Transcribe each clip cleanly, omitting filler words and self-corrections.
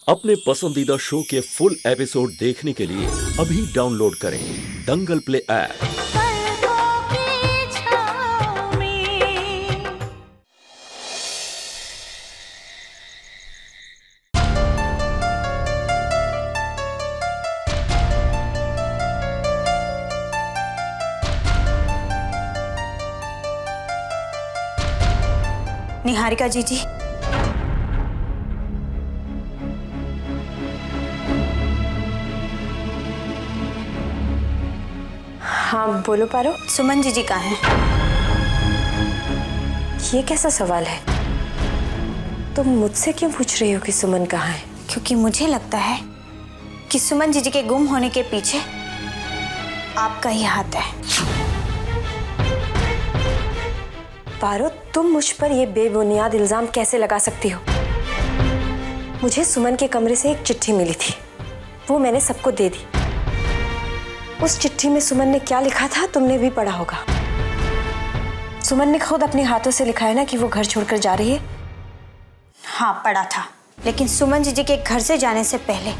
अपने पसंदीदा शो के फुल एपिसोड देखने के लिए अभी डाउनलोड करें दंगल प्ले ऐप। निहारिका जीजी, हाँ बोलो पारो। सुमन जीजी कहाँ हैं? ये कैसा सवाल है? तुम मुझसे क्यों पूछ रही हो कि सुमन कहाँ है? क्योंकि मुझे लगता है कि सुमन जीजी के गुम होने के पीछे आपका ही हाथ है। पारो, तुम मुझ पर ये बेबुनियाद इल्जाम कैसे लगा सकती हो? मुझे सुमन के कमरे से एक चिट्ठी मिली थी, वो मैंने सबको दे दी। उस चिट्ठी में सुमन ने क्या लिखा था तुमने भी पढ़ा होगा। सुमन ने खुद अपने हाथों से लिखा है ना कि वो घर छोड़कर जा रही है। हाँ पढ़ा था, लेकिन सुमन जीजी के घर से जाने से पहले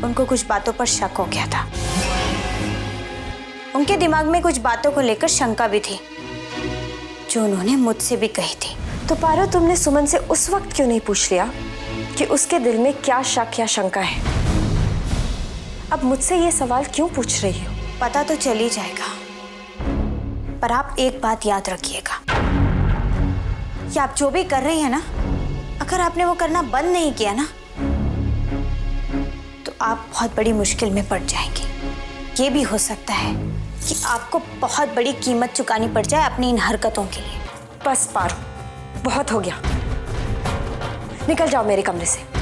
उनको कुछ बातों पर शक हो गया था। उनके दिमाग में कुछ बातों को लेकर शंका भी थी, जो उन्होंने मुझसे भी कही थी। तो पारो, तुमने सुमन से उस वक्त क्यों नहीं पूछ लिया कि उसके दिल में क्या शक या शंका है? अब मुझसे ये सवाल क्यों पूछ रही हो? पता तो चल ही जाएगा, पर आप एक बात याद रखिएगा कि आप जो भी कर रही हैं ना, अगर आपने वो करना बंद नहीं किया ना, तो आप बहुत बड़ी मुश्किल में पड़ जाएंगे। ये भी हो सकता है कि आपको बहुत बड़ी कीमत चुकानी पड़ जाए अपनी इन हरकतों के लिए। बस पारो, बहुत हो गया। निकल जाओ मेरे कमरे से।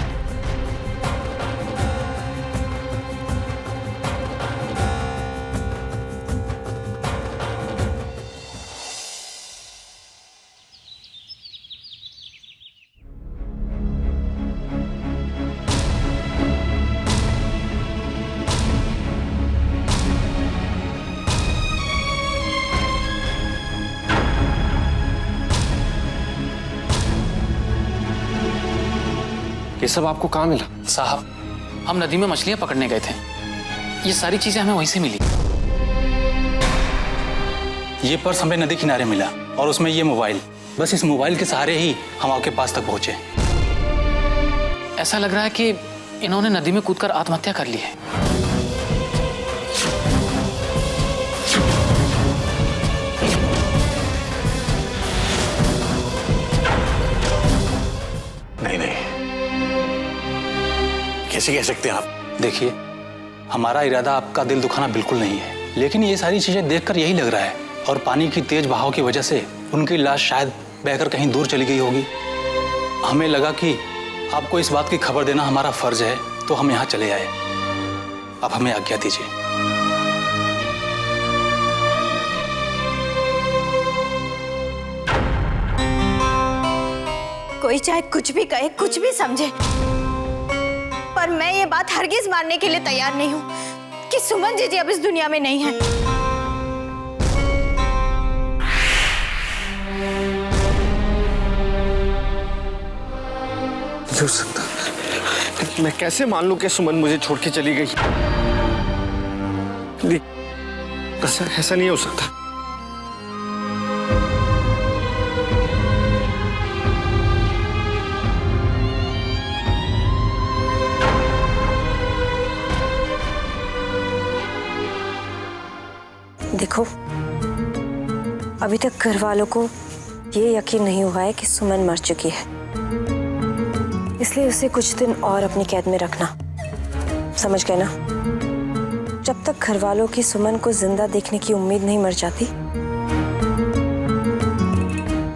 ये सब आपको कहाँ मिला? साहब, हम नदी में मछलियां पकड़ने गए थे। ये सारी चीजें हमें वहीं से मिली। ये पर्स हमें नदी किनारे मिला और उसमें ये मोबाइल। बस इस मोबाइल के सहारे ही हम आपके पास तक पहुंचे। ऐसा लग रहा है कि इन्होंने नदी में कूदकर आत्महत्या कर ली है। नहीं, कैसे कह सकते हैं आप? देखिए, हमारा इरादा आपका दिल दुखाना बिल्कुल नहीं है, लेकिन ये सारी चीजें देखकर यही लग रहा है। और पानी की तेज बहाव की वजह से उनकी लाश शायद बहकर कहीं दूर चली गई होगी। हमें लगा कि आपको इस बात की खबर देना हमारा फर्ज है, तो हम यहाँ चले आए। आप हमें आज्ञा दीजिए। कोई चाहे कुछ भी कहे, कुछ भी समझे, पर मैं ये बात हरगिज मानने के लिए तैयार नहीं हूँ कि सुमन जीजी अब इस दुनिया में नहीं है। नहीं हो सकता। मैं कैसे मान लूं कि सुमन मुझे छोड़ के चली गई? ऐसा नहीं हो सकता। देखो, अभी तक घर वालों को ये यकीन नहीं हुआ है कि सुमन मर चुकी है, इसलिए उसे कुछ दिन और अपनी कैद में रखना। समझ गए ना? जब तक घर वालों की सुमन को जिंदा देखने की उम्मीद नहीं मर जाती,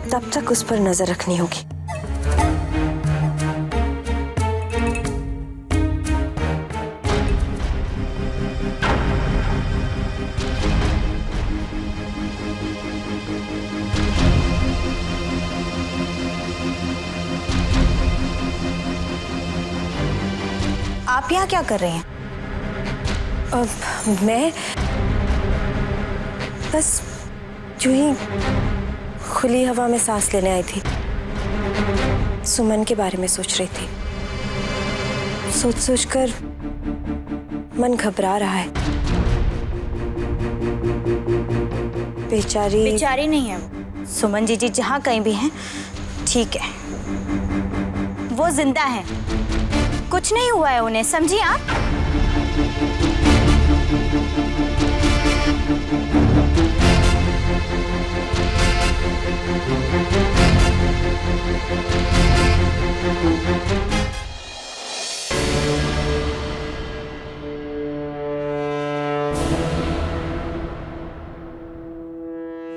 तब तक उस पर नजर रखनी होगी। आप यहाँ क्या कर रहे हैं? मैं बस यूं ही खुली हवा में सांस लेने आई थी। सुमन के बारे में सोच रही थी। सोच सोच कर मन घबरा रहा है। बेचारी बेचारी नहीं है वो। सुमन जी जहाँ कहीं भी हैं ठीक है, वो जिंदा है, कुछ नहीं हुआ है उन्हें, समझिए आप।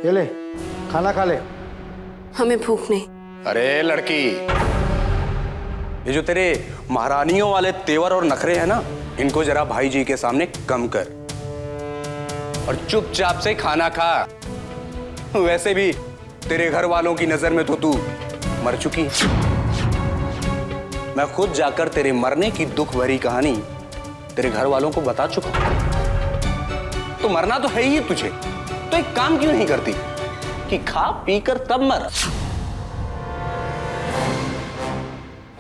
ये ले, खाना खा ले। हमें भूख नहीं। अरे लड़की, ये जो तेरे महारानियों वाले तेवर और नखरे हैं ना, इनको जरा भाई जी के सामने कम कर और चुपचाप से खाना खा। वैसे भी तेरे घर वालों की नजर में तो तू मर चुकी है। मैं खुद जाकर तेरे मरने की दुख भरी कहानी तेरे घर वालों को बता चुका हूं। तो मरना तो है ही तुझे, तो एक काम क्यों नहीं करती कि खा पी कर तब मर।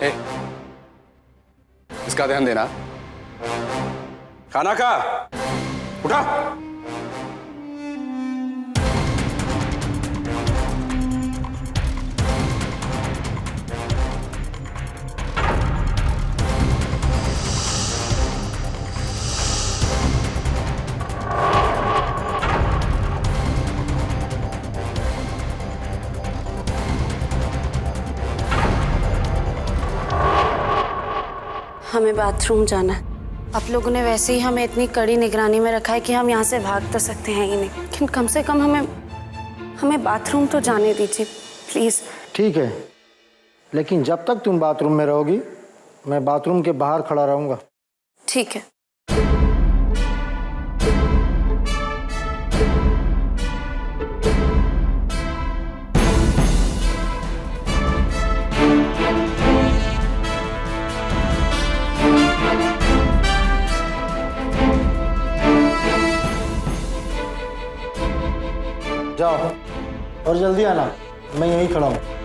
ए, इसका ध्यान देना। खाना खा, उठा। हमें बाथरूम जाना है। आप लोगों ने वैसे ही हमें इतनी कड़ी निगरानी में रखा है कि हम यहाँ से भाग तो सकते हैं ही नहीं, लेकिन कम से कम हमें बाथरूम तो जाने दीजिए प्लीज। ठीक है, लेकिन जब तक तुम बाथरूम में रहोगी मैं बाथरूम के बाहर खड़ा रहूंगा। ठीक है। जाओ और जल्दी आना, मैं यहीं खड़ा हूं।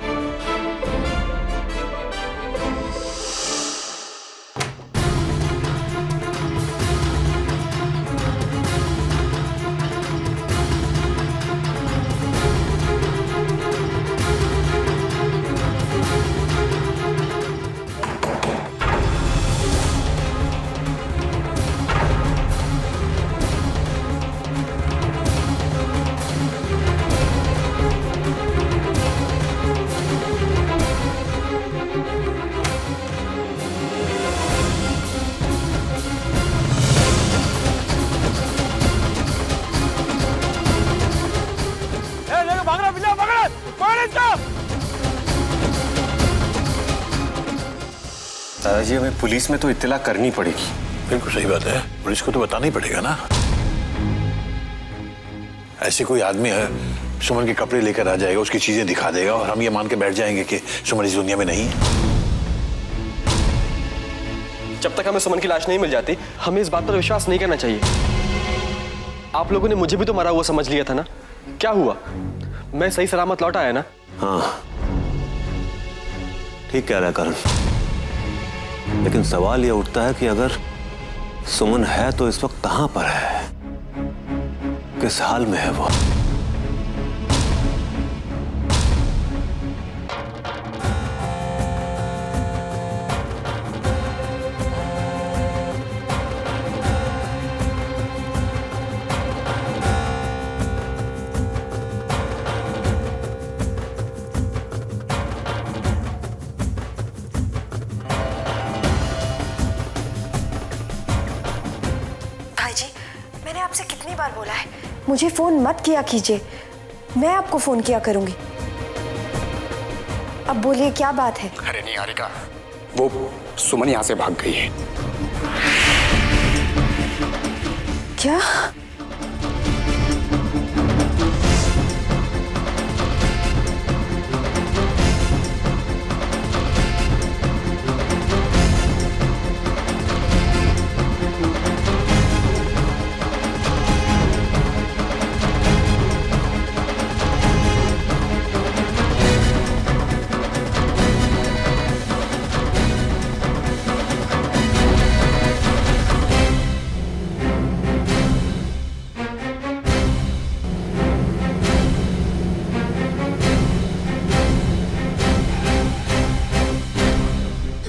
दादाजी, हमें पुलिस में तो इत्तला करनी पड़ेगी। बिल्कुल सही बात है, पुलिस को तो बताना ही पड़ेगा ना। ऐसे कोई आदमी है सुमन के कपड़े लेकर आ जाएगा, उसकी चीजें दिखा देगा और हम ये मान के बैठ जाएंगे कि सुमन इस दुनिया में नहीं है। जब तक हमें सुमन की लाश नहीं मिल जाती, हमें इस बात पर विश्वास नहीं करना चाहिए। आप लोगों ने मुझे भी तो मरा हुआ समझ लिया था ना। क्या हुआ, मैं सही सलामत लौट आया ना। हाँ, ठीक कह रहा है करण, लेकिन सवाल यह उठता है कि अगर सुमन है तो इस वक्त कहां पर है, किस हाल में है वो? आपसे कितनी बार बोला है मुझे फोन मत किया कीजिए, मैं आपको फोन किया करूंगी। अब बोलिए क्या बात है? अरे नहीं हारिका, वो सुमन यहाँ से भाग गई है। क्या?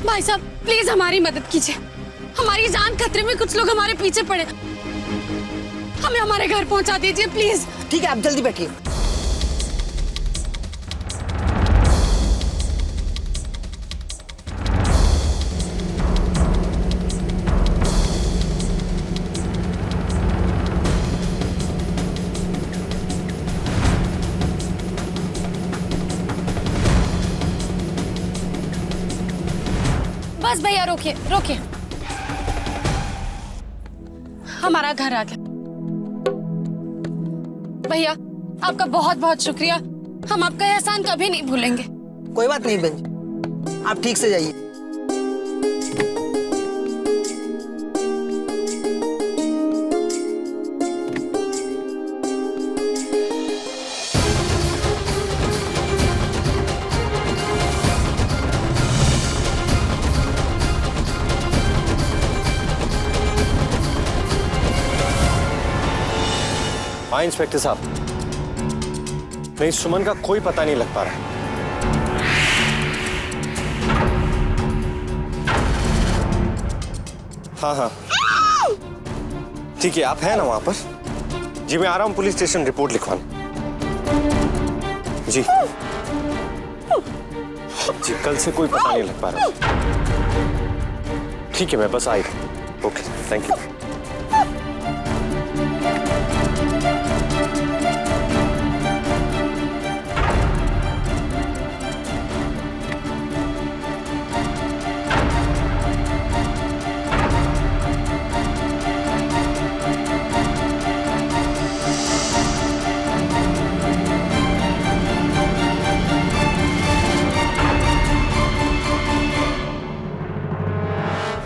भाई साहब प्लीज हमारी मदद कीजिए, हमारी जान खतरे में, कुछ लोग हमारे पीछे पड़े, हमें हमारे घर पहुंचा दीजिए प्लीज। ठीक है, आप जल्दी बैठिए। बस भैया रोकिए रोकिए, हमारा घर आ गया। भैया आपका बहुत बहुत शुक्रिया, हम आपका एहसान कभी नहीं भूलेंगे। कोई बात नहीं बहन जी, आप ठीक से जाइए। हाँ इंस्पेक्टर साहब, नहीं सुमन का कोई पता नहीं लग पा रहा है। हाँ हाँ ठीक है, आप हैं ना वहां पर? जी मैं आ रहा हूं पुलिस स्टेशन रिपोर्ट लिखवाने। जी जी कल से कोई पता नहीं लग पा रहा। ठीक है मैं बस आई। Okay thank you.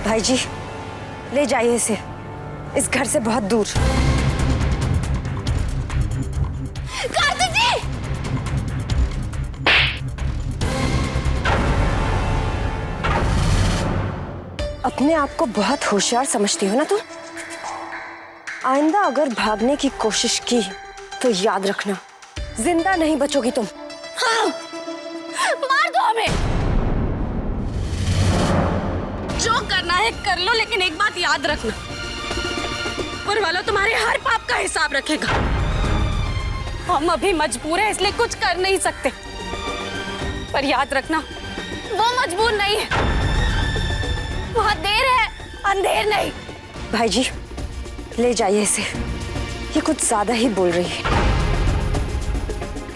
भाई जी ले जाइए इसे इस घर से बहुत दूर। कार्तिक जी! अपने आप को बहुत होशियार समझती हो ना तुम? आइंदा अगर भागने की कोशिश की तो याद रखना जिंदा नहीं बचोगी तुम। हाँ, मार दो हमें। जो करना है कर लो, लेकिन एक बात याद रखना, ऊपर वाला तुम्हारे हर पाप का हिसाब रखेगा। हम अभी मजबूर हैं इसलिए कुछ कर नहीं सकते, पर याद रखना वो मजबूर नहीं है, वहां देर है अंधेर नहीं। भाई जी ले जाइए इसे, ये कुछ ज्यादा ही बोल रही है,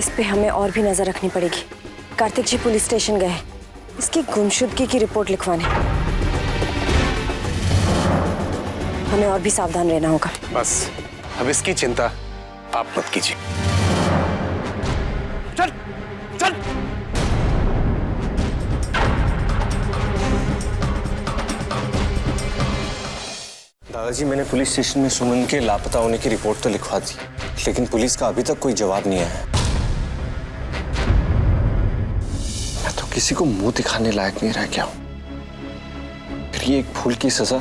इस पे हमें और भी नजर रखनी पड़ेगी। कार्तिक जी पुलिस स्टेशन गए, इसकी गुमशुदगी की रिपोर्ट लिखवाने। हमें और भी सावधान रहना होगा। बस अब इसकी चिंता आप मत कीजिए। चल चल। दादाजी मैंने पुलिस स्टेशन में सुमन के लापता होने की रिपोर्ट तो लिखवा दी, लेकिन पुलिस का अभी तक कोई जवाब नहीं आया। मैं तो किसी को मुंह दिखाने लायक नहीं रह गया हूं। फिर ये एक भूल की सजा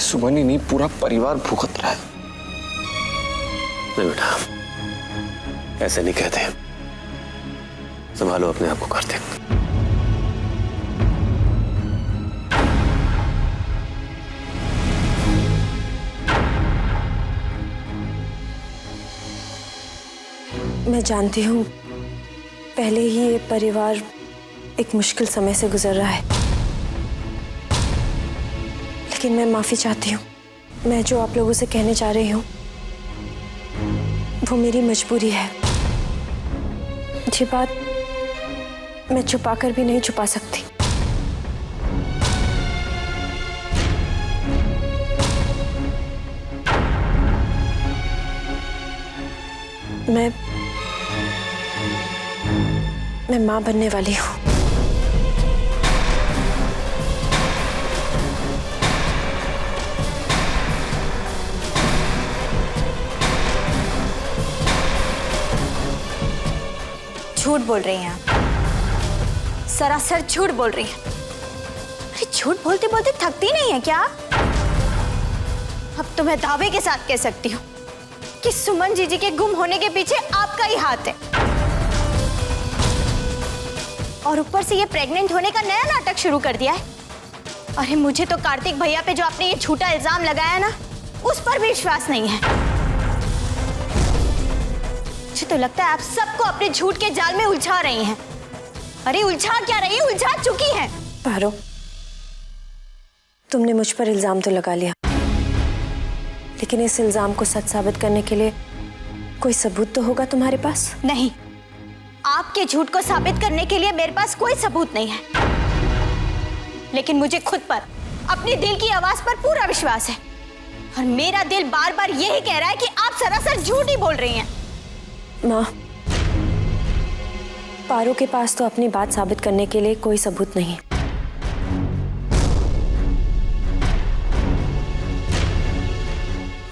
सुमन ही नहीं पूरा परिवार भुगत रहा है। नहीं बेटा ऐसे नहीं कहते, संभालो अपने आप को कार्तिक। मैं जानती हूँ पहले ही ये परिवार एक मुश्किल समय से गुजर रहा है, लेकिन मैं माफी चाहती हूँ। मैं जो आप लोगों से कहने जा रही हूँ वो मेरी मजबूरी है। ये बात मैं छुपाकर भी नहीं छुपा सकती। मैं मां बनने वाली हूँ। झूठ बोल रही हैं आप, सरासर झूठ बोल रही हैं। अरे झूठ बोलते बोलते थकती नहीं है क्या? अब तो मैं दावे के साथ कह सकती हूँ कि सुमन जीजी के गुम होने के पीछे आपका ही हाथ है। और ऊपर से ये प्रेग्नेंट होने का नया नाटक शुरू कर दिया है। अरे मुझे तो कार्तिक भैया पे जो आपने ये झूठा इल्जाम लगाया ना, उस पर भी विश्वास नहीं है। मुझे तो लगता है आप सबको अपने झूठ के जाल में उलझा रही हैं। अरे उलझा क्या रही है, उलझा चुकी हैं। पारो, तुमने मुझ पर इल्जाम तो लगा लिया, लेकिन इस इल्जाम को सच साबित करने के लिए कोई सबूत तो होगा तुम्हारे पास? नहीं, आपके झूठ को साबित करने के लिए मेरे पास कोई सबूत नहीं है, लेकिन मुझे खुद पर, अपने दिल की आवाज पर पूरा विश्वास है। और मेरा दिल बार बार यही कह रहा है कि आप सरासर झूठ ही बोल रही हैं। माँ, पारो के पास तो अपनी बात साबित करने के लिए कोई सबूत नहीं,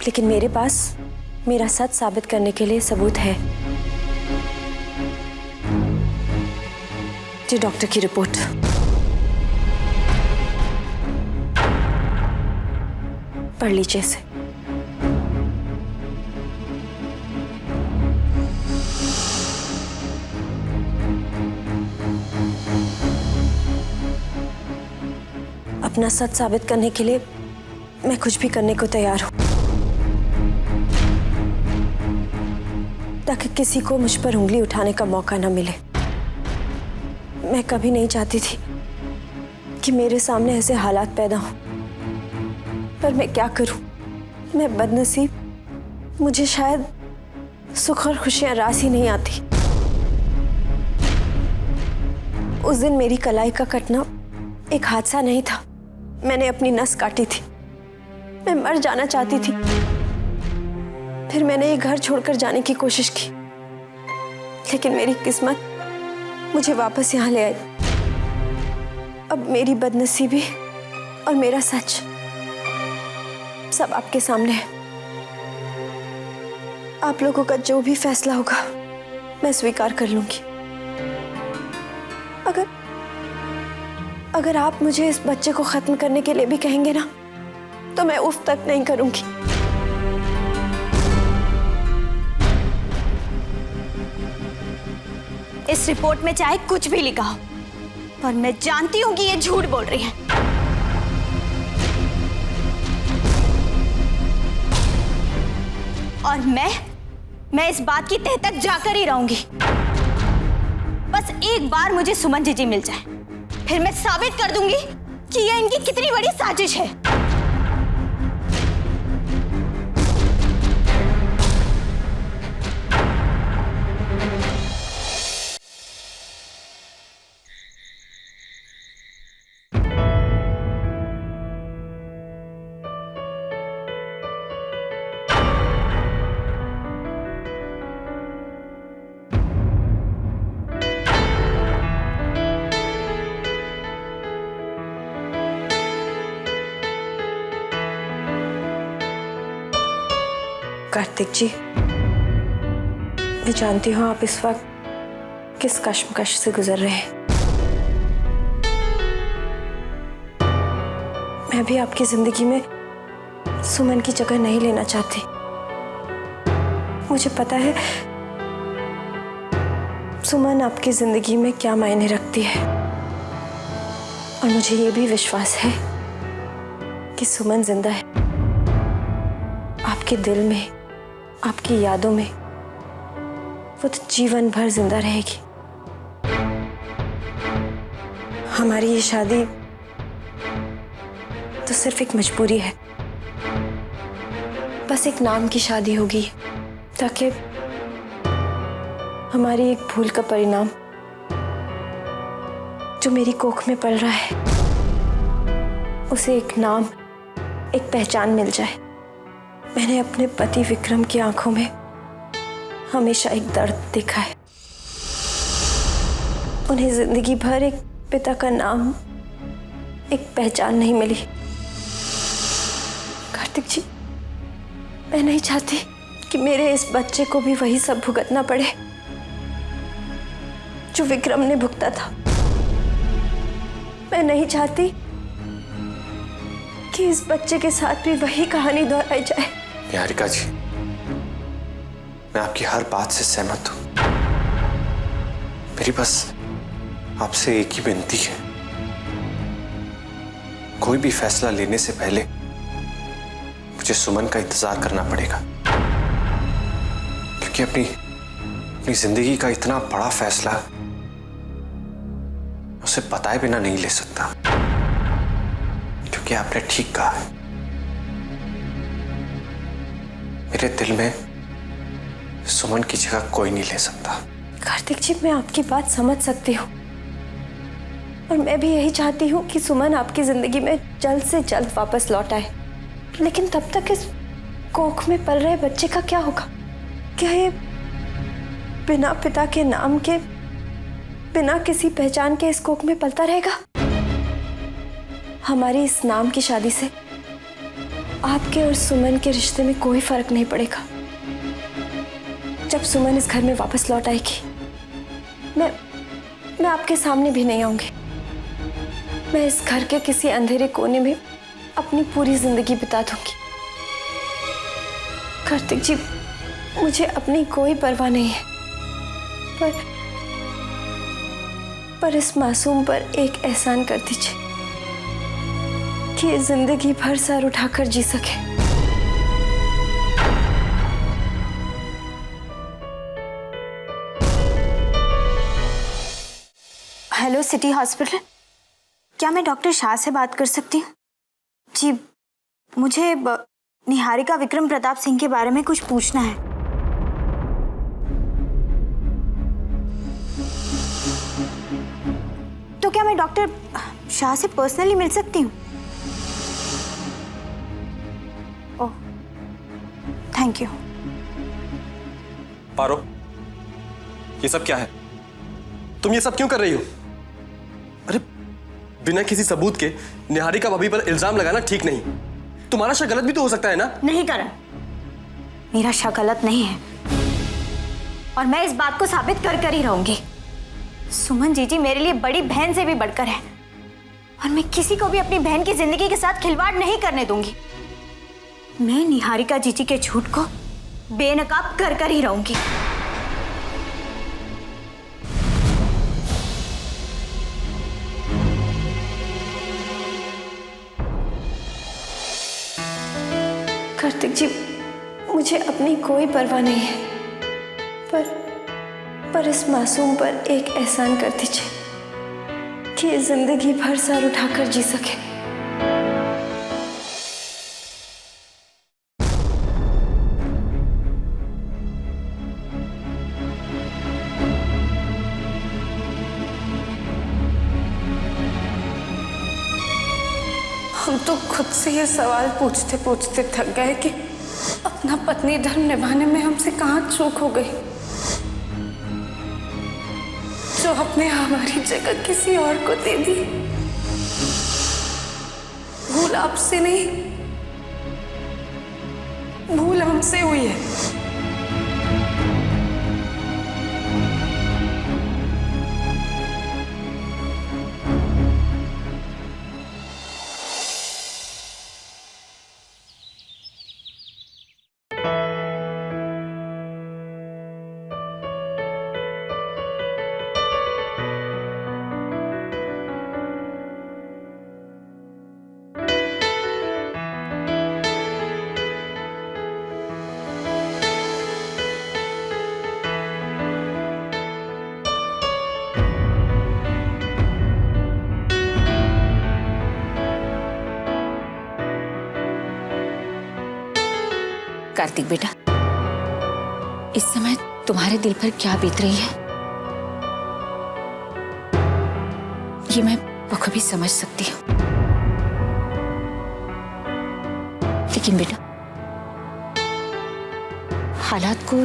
लेकिन मेरे पास मेरा सच साबित करने के लिए सबूत है। जी, डॉक्टर की रिपोर्ट। पढ़ लीजिए इसे। अपना सच साबित करने के लिए मैं कुछ भी करने को तैयार हूं, ताकि किसी को मुझ पर उंगली उठाने का मौका न मिले। मैं कभी नहीं चाहती थी कि मेरे सामने ऐसे हालात पैदा हों, पर मैं क्या करूं? मैं बदनसीब। मुझे शायद सुख और खुशियां रास ही नहीं आती। उस दिन मेरी कलाई का कटना एक हादसा नहीं था, मैंने अपनी नस काटी थी। मैं मर जाना चाहती थी। फिर मैंने ये घर छोड़कर जाने की कोशिश की, लेकिन मेरी किस्मत मुझे वापस यहाँ ले आई। अब मेरी बदनसीबी और मेरा सच सब आपके सामने है। आप लोगों का जो भी फैसला होगा मैं स्वीकार कर लूंगी। अगर आप मुझे इस बच्चे को खत्म करने के लिए भी कहेंगे ना, तो मैं उफ तक नहीं करूंगी। इस रिपोर्ट में चाहे कुछ भी लिखा हो, पर मैं जानती हूं कि ये झूठ बोल रही हैं। और मैं इस बात की तह तक जाकर ही रहूंगी। बस एक बार मुझे सुमन जीजी मिल जाए, फिर मैं साबित कर दूंगी कि यह इनकी कितनी बड़ी साजिश है। कार्तिक जी, मैं जानती हूँ आप इस वक्त किस कश्मकश से गुजर रहे हैं। मैं भी आपकी जिंदगी में सुमन की जगह नहीं लेना चाहती। मुझे पता है सुमन आपकी जिंदगी में क्या मायने रखती है, और मुझे ये भी विश्वास है कि सुमन जिंदा है। आपके दिल में, आपकी यादों में वो तो जीवन भर जिंदा रहेगी। हमारी ये शादी तो सिर्फ एक मजबूरी है, बस एक नाम की शादी होगी, ताकि हमारी एक भूल का परिणाम जो मेरी कोख में पल रहा है, उसे एक नाम, एक पहचान मिल जाए। मैंने अपने पति विक्रम की आंखों में हमेशा एक दर्द देखा है। उन्हें जिंदगी भर एक पिता का नाम, एक पहचान नहीं मिली। कार्तिक जी, मैं नहीं चाहती कि मेरे इस बच्चे को भी वही सब भुगतना पड़े जो विक्रम ने भुगता था। मैं नहीं चाहती कि इस बच्चे के साथ भी वही कहानी दोहराई जाए। निहारिका जी, मैं आपकी हर बात से सहमत हूं। मेरी बस आपसे एक ही विनती है, कोई भी फैसला लेने से पहले मुझे सुमन का इंतजार करना पड़ेगा, क्योंकि अपनी जिंदगी का इतना बड़ा फैसला उसे बताए बिना नहीं ले सकता, क्योंकि आपने ठीक कहा है, मेरे दिल में सुमन की जगह कोई नहीं ले सकता। कार्तिक जी, मैं आपकी बात समझ सकती हूँ और मैं भी यही चाहती हूँ कि सुमन आपकी जिंदगी में जल्द से जल्द वापस लौट आए, लेकिन तब तक इस कोख में पल रहे बच्चे का क्या होगा? क्या ये बिना पिता के नाम के, बिना किसी पहचान के इस कोख में पलता रहेगा? हमारी इस नाम की शादी से आपके और सुमन के रिश्ते में कोई फर्क नहीं पड़ेगा। जब सुमन इस घर में वापस लौट आएगी, मैं आपके सामने भी नहीं आऊंगी। मैं इस घर के किसी अंधेरे कोने में अपनी पूरी जिंदगी बिता दूंगी। कार्तिक जी, मुझे अपनी कोई परवाह नहीं है, पर इस मासूम पर एक एहसान कर दीजिए कि जिंदगी भर सर उठाकर जी सके। हेलो सिटी हॉस्पिटल, क्या मैं डॉक्टर शाह से बात कर सकती हूँ? जी, मुझे निहारिका विक्रम प्रताप सिंह के बारे में कुछ पूछना है। तो क्या मैं डॉक्टर शाह से पर्सनली मिल सकती हूँ? ओह, थैंक यू। पारो, ये सब क्या है? तुम ये सब क्यों कर रही हो? अरे, बिना किसी सबूत के निहारिका भाभी पर इल्जाम लगाना ठीक नहीं। तुम्हारा शक गलत भी तो हो सकता है ना? नहीं करण, मेरा शक गलत नहीं है और मैं इस बात को साबित कर ही रहूंगी। सुमन जीजी मेरे लिए बड़ी बहन से भी बढ़कर है और मैं किसी को भी अपनी बहन की जिंदगी के साथ खिलवाड़ नहीं करने दूंगी। मैं निहारिका जीजी के झूठ को बेनकाब कर ही रहूंगी। कार्तिक जी, मुझे अपनी कोई परवाह नहीं है, पर इस मासूम पर एक एहसान कर दीजिए कि जिंदगी भर सर उठाकर जी सके। हम तो खुद से ये सवाल पूछते पूछते थक गए कि अपना पत्नी धर्म निभाने में हमसे कहाँ चूक हो गई, जो आपने हमारी जगह किसी और को दे दी। भूल आपसे नहीं, भूल हमसे हुई है। कार्तिक बेटा, इस समय तुम्हारे दिल पर क्या बीत रही है ये मैं बखूबी समझ सकती हूँ। लेकिन बेटा, हालात को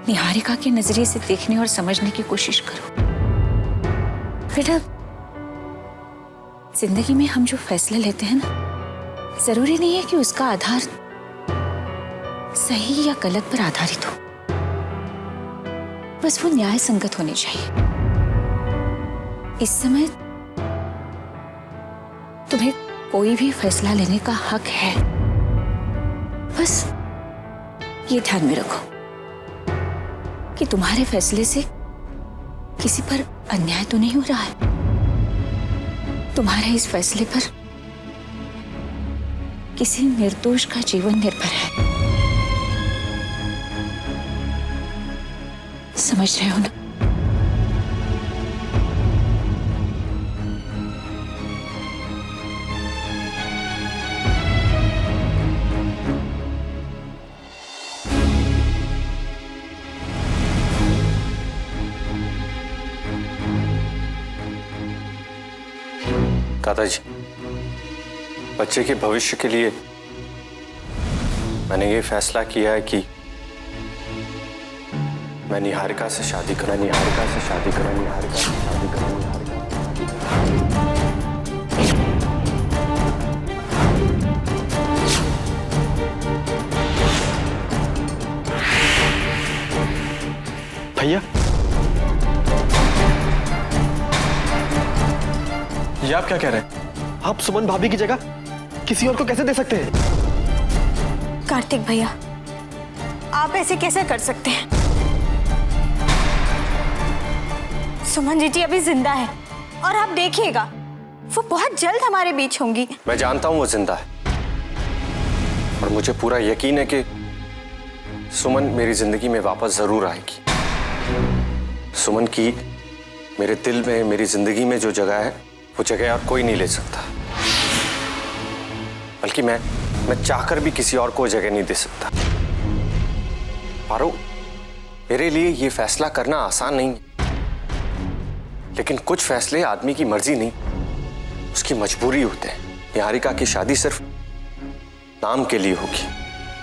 निहारिका के नजरिए से देखने और समझने की कोशिश करो। बेटा, जिंदगी में हम जो फैसले लेते हैं ना, जरूरी नहीं है कि उसका आधार सही या गलत पर आधारित हो, बस वो न्याय संगत होने चाहिए। इस समय तुम्हें कोई भी फैसला लेने का हक है, बस ये ध्यान में रखो कि तुम्हारे फैसले से किसी पर अन्याय तो नहीं हो रहा है? तुम्हारे इस फैसले पर किसी निर्दोष का जीवन निर्भर है। समझ रहे हो ना? दादाजी, बच्चे के भविष्य के लिए मैंने ये फैसला किया है कि मैं निहारिका से शादी करूं। भैया, ये आप क्या कह रहे हैं? आप सुमन भाभी की जगह किसी और को कैसे दे सकते हैं? कार्तिक भैया, आप ऐसे कैसे कर सकते हैं? सुमन जी अभी जिंदा है और आप देखिएगा वो बहुत जल्द हमारे बीच होंगी। मैं जानता हूं वो जिंदा है और मुझे पूरा यकीन है कि सुमन मेरी जिंदगी में वापस जरूर आएगी। सुमन की मेरे दिल में, मेरी जिंदगी में जो जगह है वो जगह और कोई नहीं ले सकता, बल्कि मैं चाहकर भी किसी और को जगह नहीं दे सकता। पारो, मेरे लिए ये फैसला करना आसान नहीं है, लेकिन कुछ फैसले आदमी की मर्जी नहीं, उसकी मजबूरी होते हैं। निहारिका की शादी सिर्फ नाम के लिए होगी।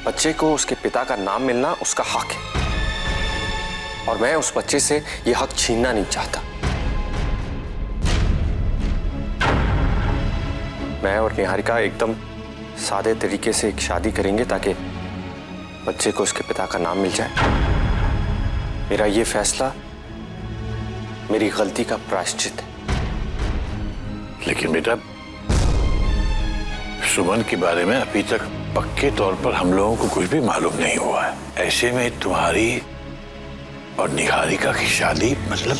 बच्चे को उसके पिता का नाम मिलना उसका हक है और मैं उस बच्चे से यह हक छीनना नहीं चाहता। मैं और निहारिका एकदम सादे तरीके से एक शादी करेंगे ताकि बच्चे को उसके पिता का नाम मिल जाए। मेरा ये फैसला मेरी गलती का प्रायश्चित है। लेकिन बेटा, सुमन के बारे में अभी तक पक्के तौर पर हम लोगों को कुछ भी मालूम नहीं हुआ है। ऐसे में तुम्हारी और निहारिका की शादी, मतलब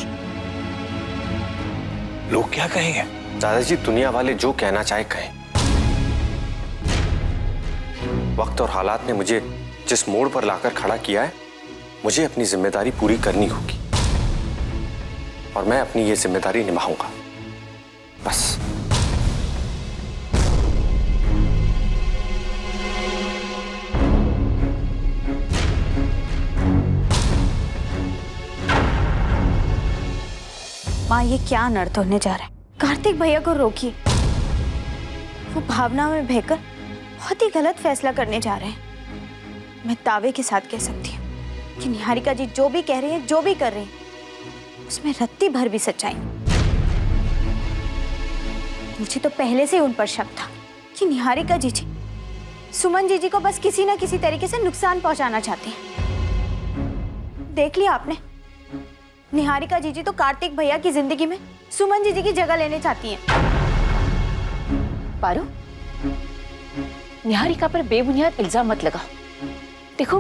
लोग क्या कहेंगे? दादाजी, दुनिया वाले जो कहना चाहे कहें। वक्त और हालात ने मुझे जिस मोड़ पर लाकर खड़ा किया है, मुझे अपनी जिम्मेदारी पूरी करनी होगी और मैं अपनी ये जिम्मेदारी निभाऊंगा, बस। माँ, ये क्या अनर्थ होने जा रहा है? कार्तिक भैया को रोकिए। वो भावना में बहकर बहुत ही गलत फैसला करने जा रहे हैं। मैं दावे के साथ कह सकती हूँ कि निहारिका जी जो भी कह रही हैं, जो भी कर रही हैं, उसमें रत्ती भर भी सच्चाई। मुझे तो पहले से उन पर शक था कि निहारिका जी सुमन जी को बस किसी ना किसी तरीके से नुकसान पहुंचाना चाहती हैं। देख लिया आपने, निहारिका जी तो कार्तिक भैया की जिंदगी में सुमन जी की जगह लेने चाहती हैं। पारो, निहारिका पर बेबुनियाद इल्जाम मत लगाओ। देखो,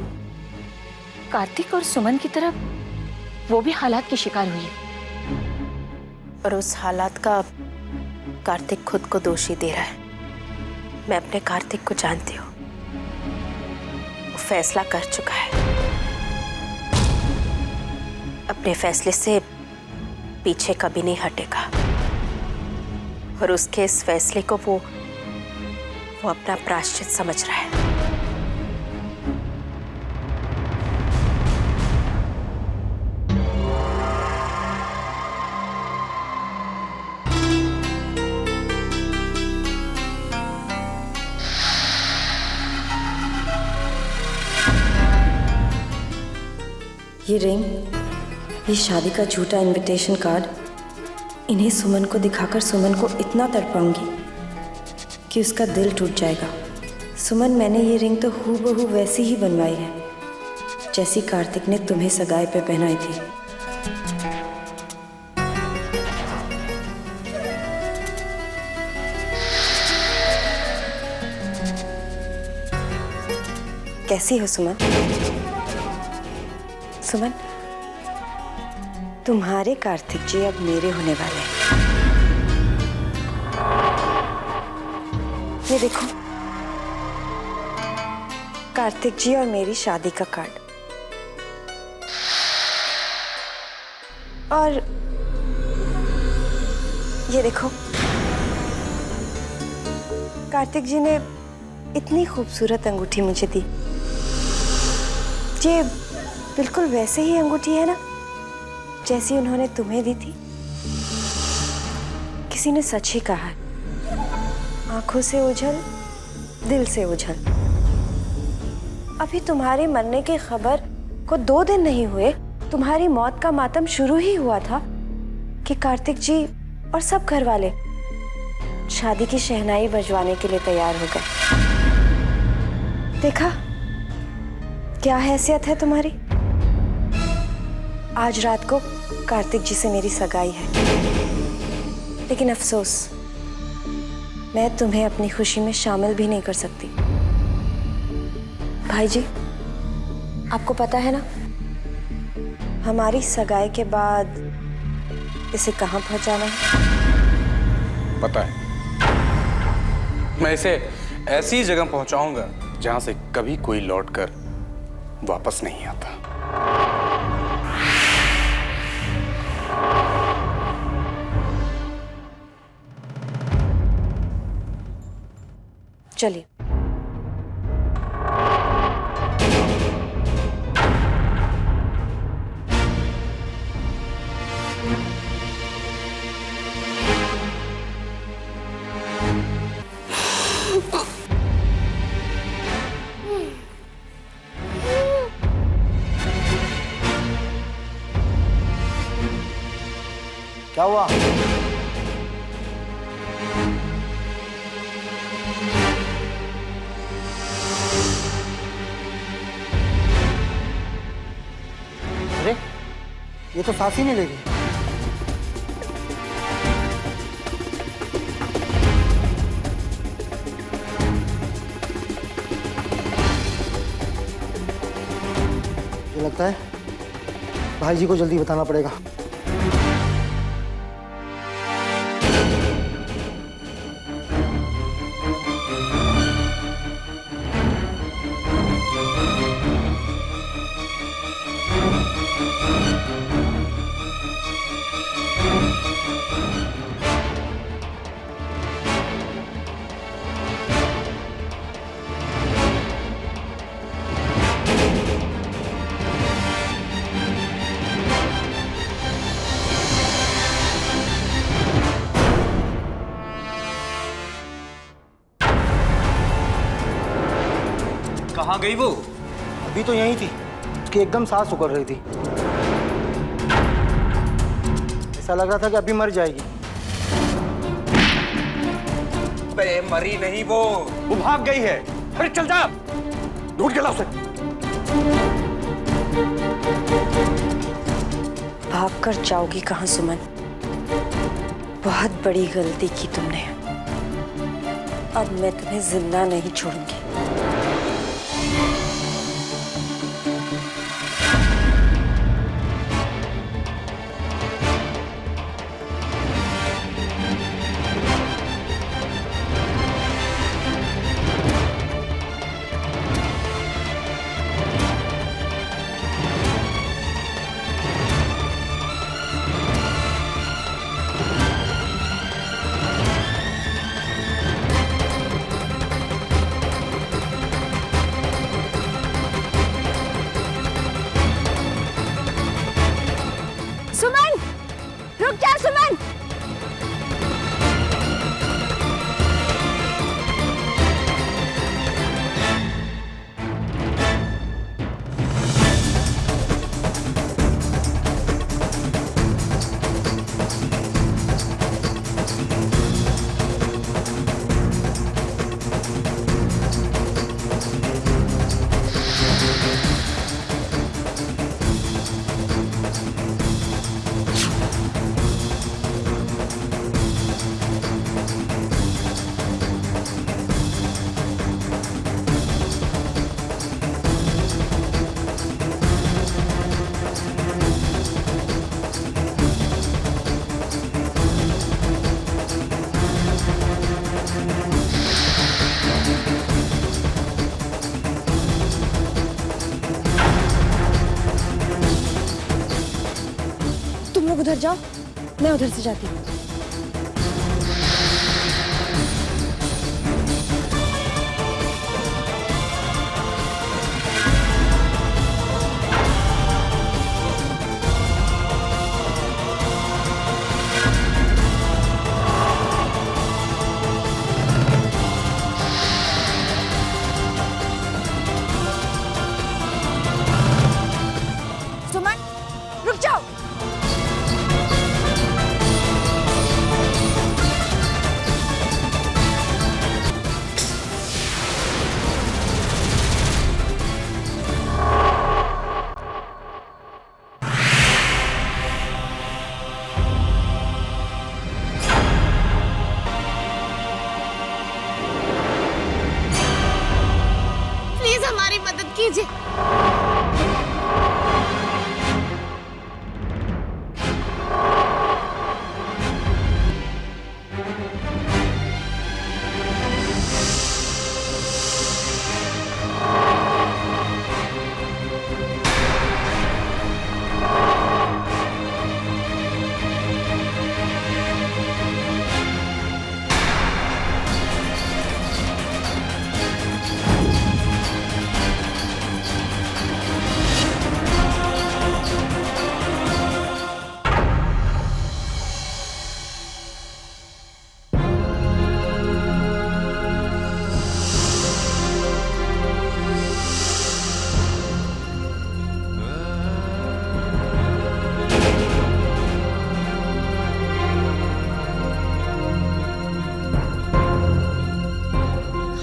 कार्तिक और सुमन की तरफ वो भी हालात की शिकार हुई है और उस हालात का कार्तिक खुद को दोषी दे रहा है। मैं अपने कार्तिक को जानती हूँ, वो फैसला कर चुका है, अपने फैसले से पीछे कभी नहीं हटेगा और उसके इस फैसले को वो अपना प्रायश्चित समझ रहा है। ये रिंग, ये शादी का झूठा इनविटेशन कार्ड, इन्हें सुमन को दिखाकर सुमन को इतना तड़पाऊंगी कि उसका दिल टूट जाएगा। सुमन, मैंने ये रिंग तो हूबहू वैसी ही बनवाई है जैसी कार्तिक ने तुम्हें सगाई पे पहनाई थी। कैसी हो सुमन? सुमन, तुम्हारे कार्तिक जी अब मेरे होने वाले हैं। ये देखो, कार्तिक जी और मेरी शादी का कार्ड। और ये देखो, कार्तिक जी ने इतनी खूबसूरत अंगूठी मुझे दी। ये बिल्कुल वैसे ही अंगूठी है ना जैसी उन्होंने तुम्हें दी थी। किसी ने सच ही कहा है, आंखों से ओझल, दिल से ओझल। अभी तुम्हारे मरने की खबर को 2 दिन नहीं हुए, तुम्हारी मौत का मातम शुरू ही हुआ था कि कार्तिक जी और सब घर वाले शादी की शहनाई बजवाने के लिए तैयार हो गए। देखा क्या हैसियत है तुम्हारी। आज रात को कार्तिक जी से मेरी सगाई है, लेकिन अफसोस मैं तुम्हें अपनी खुशी में शामिल भी नहीं कर सकती। भाई जी, आपको पता है ना हमारी सगाई के बाद इसे कहाँ पहुंचाना है? पता है, मैं इसे ऐसी जगह पहुंचाऊंगा जहां से कभी कोई लौटकर वापस नहीं आता। चलिए। क्या हुआ? अरे ये तो सांस ही नहीं लेगी। मुझे लगता है भाई जी को जल्दी बताना पड़ेगा। कहाँ गई वो? अभी तो यहीं थी, उसकी एकदम सांस उखड़ रही थी। ऐसा लग रहा था कि अभी मर जाएगी। बे मरी नहीं, वो भाग गई है। अरे चल जा, ढूंढ के ला उसे। भाग कर जाओगी कहाँ सुमन? बहुत बड़ी गलती की तुमने। अब मैं तुम्हें जिंदा नहीं छोड़ूंगी। उधर जाओ, मैं उधर से जाती हूँ। सुमन, रुक जाओ। प्लीज हमारी मदद कीजिए।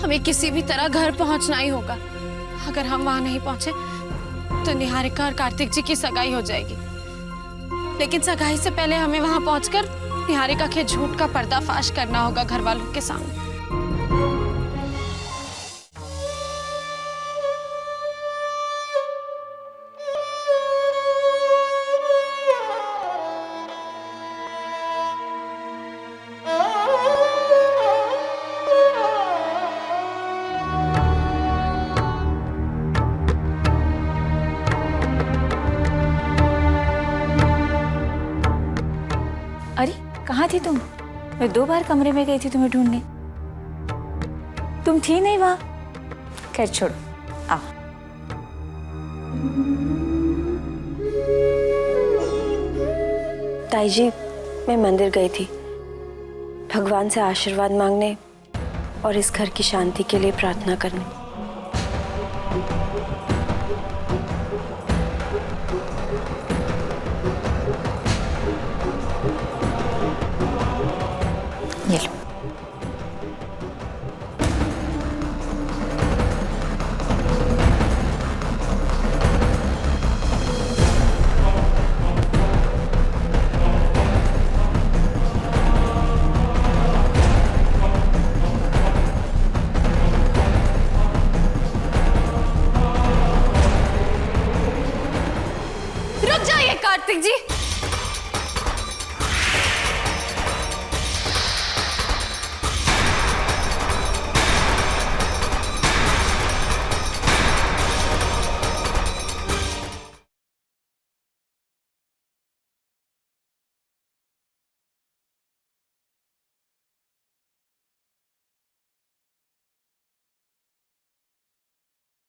हमें किसी भी तरह घर पहुंचना ही होगा। अगर हम वहां नहीं पहुंचे तो निहारिका और कार्तिक जी की सगाई हो जाएगी। लेकिन सगाई से पहले हमें वहां पहुंचकर निहारिका के झूठ का पर्दाफाश करना होगा घर वालों के सामने। अरे कहाँ थी तुम? मैं 2 बार कमरे में गई थी तुम्हें ढूंढने, तुम थी नहीं वहां। खैर छोड़ो, आओ। ताई जी, मैं मंदिर गई थी भगवान से आशीर्वाद मांगने और इस घर की शांति के लिए प्रार्थना करने।